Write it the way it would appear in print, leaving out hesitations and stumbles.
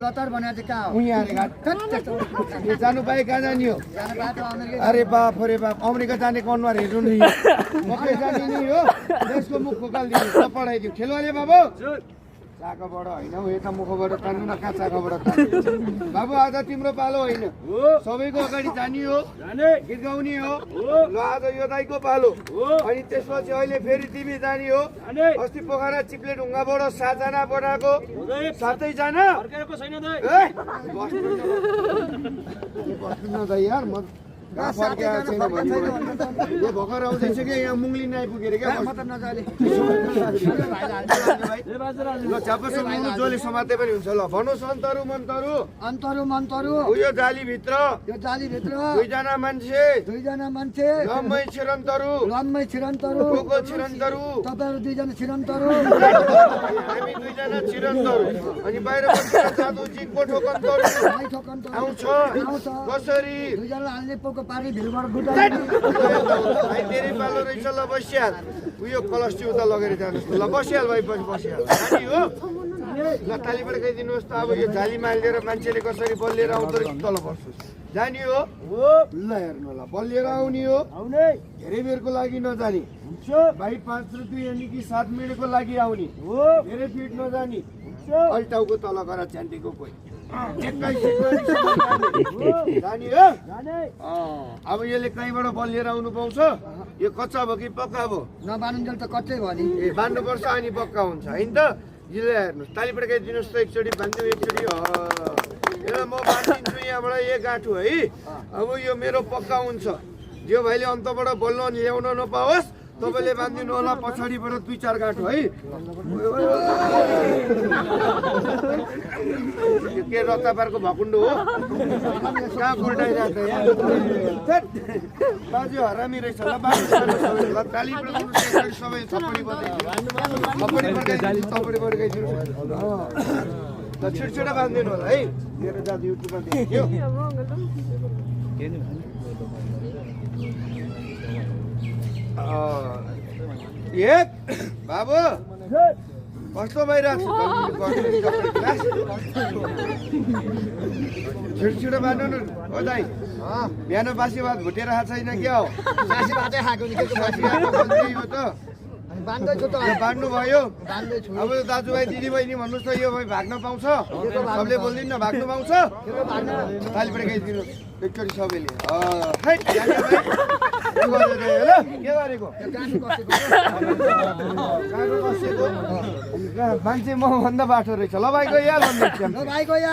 लतार बनाए चाहिँ कहाँ हो? उही अरे घाट यो जानु पाए कहाँ जाने हो? जानु पाए त अमेरिका अरे बाप रे बाप अमेरिका जाने अनुहार हेर्नु नि मकै जाने नि हो देशको मुख खोकालिदिनु पढाइदियो खेलवाले बाबु चाकाबाट होइन हौ यता मुखबाट तान्नु न कहाँ चाकाबाट तान्नु बाबु आज तिम्रो पालो होइन सबैको अगाडि जाने हो गीत गाउने हो ल आज यो दाइको पालो अनि त्यसपछि अहिले फेरि तिमी जाने हो अस्ति पोखरा चिप्ले ढुङ्गाबाट 7 जना पठाएको 7 जना बस्नु न दाइ यार म कहाँ फर्केको छैन भने यो भर्खर आउँदैछ कि यहाँ मुङ्लिन आइपुगेर क्या म त नजाले ल चापस मुङ्लु जसले समाते पनि हुन्छ ल भन्नुहोस् अन्तरु मन्तरु अन्तरु मन्तरु यो जालीभित्र यो जालीभित्र दुईजना मान्छे दुईजना मान्छे लम्मै छिरन्तरु लम्मै छिरन्तरु कोको छिरन्तरु तपाईँहरू दुईजना छिरन्तरु हामी दुईजना छिरन्तरु अनि बाहिरबाट साधु चिकको ठोकन्तरु आउँछ कसरी दुईजना हाल्ने पोको पारी भिडबाट गुटा भाइ तेरै पालो रहेछ ल बसिहाल उयो कलस्टी उता लगेर जानुहोस् ल बसिहाल भाइ पछि बसिहाल जानी हो ल ताली पड्काइदिनुहोस् त अब यो जाली मालिएर मान्छेले कसरी बलिएर आउँदो रहेछ तल बस्नुहोस् जानी हो ल हेर्नु ल बलिएर आउने हो धेरै बेरको लागि नजाने भाइ 5 रुपियाँ यानि कि 7 मिनटको लागि आउने धेरै फिट नजाने अल्टाउको तल गएर च्यान्टीको कोही जानी हो अब यसले कहीँबाट बलिएर आउनु पाउँछ यो कच्चा भयो कि पक्का भयो नबानुन्जेल त कच्चै भयो नि ए बान्नुपर्छ अनि पक्का हुन्छ होइन त यसले हेर्नुहोस् ताली पड्काइदिनुहोस् त एकचोटि बान्दिउँ एकचोटि ल म बान्दिन्छु यहाँबाट एक गाँठु है अब यो मेरो पक्का हुन्छ जो भाइले अन्तबाट बल्न ल्याउन नपाओस् तपाईँले बान्दिनु होला पछाडिबाट 2-4 गाँठो है के रक्तापारको भकुण्डो हो कहाँ उल्टाइरहेको बाजु हरामी रहेछ ल बाजु ताली सबै थपडी पड्काइदिनु ल छिटछिटो बाँधिदिनु होला है मेरो दाजु युट्युबमा देखियो एक बाबु कस्तो भइरहेको छिटो बाँध्नु न हो दाइ बिहान बासी भात भुटेर खाएको छैन क्या हो बासी भातै खाएको नि हो त बान्दैछु त बाँड्नु भयो बान्दैछु अब दाजुभाइ दिदीबहिनी भन्नुहोस् त यो भाइ भाग्न पाउँछ सबले बोल्दिन भाग्नु पाउँछ ताली पड्काइदिनु एकचोटि सबैले के गरेको मान्छे म भन्दा बाठो रहेछ ल भाइ गइहाल भन्दैछ भाइ गयो